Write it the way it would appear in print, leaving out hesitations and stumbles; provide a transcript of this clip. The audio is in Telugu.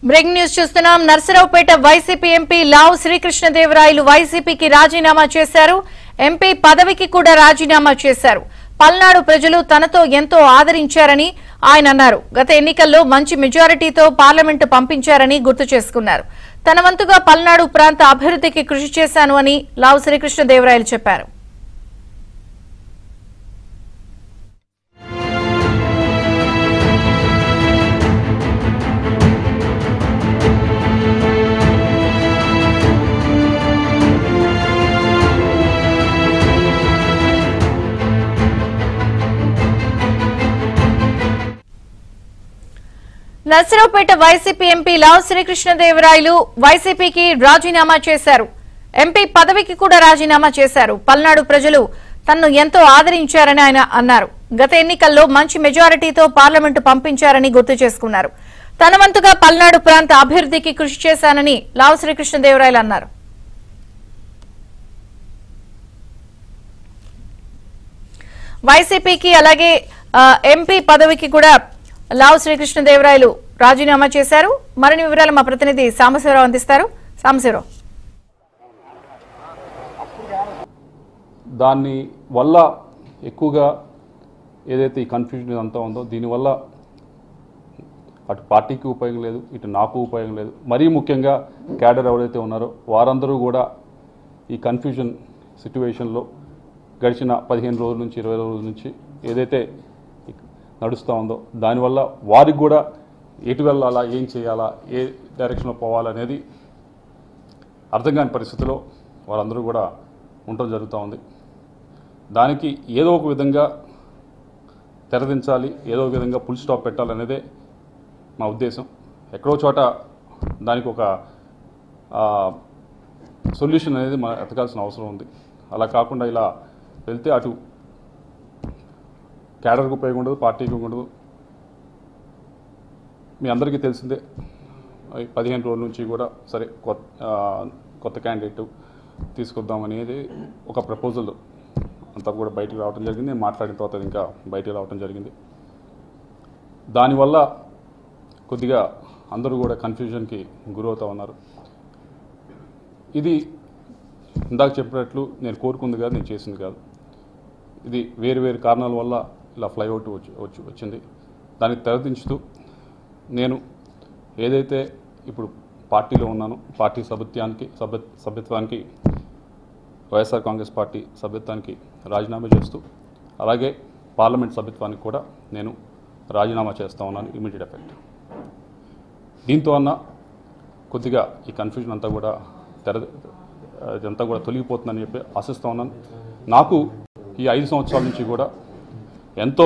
బ్రేకింగ్ న్యూస్ చూస్తున్నాం. నర్సరావుపేట వైసీపీ ఎంపీ లావు శ్రీకృష్ణదేవరాయలు వైసీపీకి రాజీనామా చేశారు. ఎంపీ పదవికి కూడా రాజీనామా చేశారు. పల్నాడు ప్రజలు తనతో ఎంతో ఆదరించారని ఆయన అన్నారు. గత ఎన్నికల్లో మంచి మెజారిటీతో పార్లమెంటు పంపించారని గుర్తు చేసుకున్నారు. తన వంతుగా పల్నాడు ప్రాంత అభివృద్ధికి కృషి చేశాను అని లావు శ్రీకృష్ణదేవరాయలు చెప్పారు. నర్సరావుపేట వైసీపీ ఎంపీ లావు శ్రీకృష్ణదేవరాయలు వైసీపీకి రాజీనామా చేశారు. ఎంపీ పదవికి కూడా రాజీనామా చేశారు. పల్నాడు ప్రజలు తనను ఎంతో ఆదరించారని ఆయన అన్నారు. గత ఎన్నికల్లో మంచి మెజారిటీతో పార్లమెంటు పంపించారని గుర్తు చేసుకున్నారు. తన వంతుగా పల్నాడు ప్రాంత అభివృద్ధికి కృషి చేశానని లావు శ్రీకృష్ణదేవరాయలు అన్నారు. వైసీపీకి అలాగే ఎంపీ పదవికి కూడా లావు శ్రీకృష్ణదేవరాయలు రాజీనామా చేశారు. మరిన్ని వివరాలు మా ప్రతినిధి సాంబశివరావు అందిస్తారు. సాంబశివరావు, దాని వల్ల ఎక్కువగా ఏదైతే ఈ కన్ఫ్యూజన్ అంతా ఉందో దీనివల్ల అటు పార్టీకి ఉపయోగం లేదు, ఇటు నాకు ఉపయోగం లేదు. మరీ ముఖ్యంగా క్యాడర్ ఎవరైతే ఉన్నారో వారందరూ కూడా ఈ కన్ఫ్యూజన్ సిట్యువేషన్లో గడిచిన 15 రోజుల నుంచి 20 రోజుల నుంచి ఏదైతే నడుస్తూ ఉందో దానివల్ల వారికి కూడా ఎటు వెళ్ళాలా, ఏం చేయాలా, ఏ డైరెక్షన్లో పోవాలనేది అర్థం కాని పరిస్థితిలో వారందరూ కూడా ఉండటం జరుగుతూ ఉంది. దానికి ఏదో ఒక విధంగా తెరదించాలి, ఏదో ఒక విధంగా ఫుల్ స్టాప్ పెట్టాలనేదే మా ఉద్దేశం. ఎక్కడో చోట దానికి ఒక సొల్యూషన్ అనేది మనం ఎతకాల్సిన అవసరం ఉంది. అలా కాకుండా ఇలా వెళ్తే అటు క్యాడర్కి ఉపయోగం ఉండదు, పార్టీకి ఉండదు. మీ అందరికీ తెలిసిందే 15 రోజుల నుంచి కూడా సరే కొత్త క్యాండిడేట్ తీసుకొద్దాం అనేది ఒక ప్రపోజల్ అంతా కూడా బయటకు రావడం జరిగింది. నేను మాట్లాడిన తర్వాత ఇంకా బయటకు రావడం జరిగింది. దానివల్ల కొద్దిగా అందరూ కూడా కన్ఫ్యూజన్కి గురవుతూ ఉన్నారు. ఇది ఇందాక చెప్పినట్లు నేను కోరుకుంది కాదు, నేను చేసింది కాదు. ఇది వేరు వేరు కారణాల వల్ల ఇలా ఫ్లైఓవర్ వచ్చింది. దానికి తెరదించుతూ నేను ఏదైతే ఇప్పుడు పార్టీలో ఉన్నానో పార్టీ సభ్యత్వానికి వైఎస్ఆర్ కాంగ్రెస్ పార్టీ సభ్యత్వానికి రాజీనామా చేస్తూ అలాగే పార్లమెంట్ సభ్యత్వానికి కూడా నేను రాజీనామా చేస్తూ ఉన్నాను ఇమీడియట్ ఎఫెక్ట్. దీంతో అన్న కొద్దిగా ఈ కన్ఫ్యూజన్ అంతా కూడా ఇదంతా కూడా తొలగిపోతుందని చెప్పి ఆశిస్తూ ఉన్నాను. నాకు ఈ 5 సంవత్సరాల నుంచి కూడా ఎంతో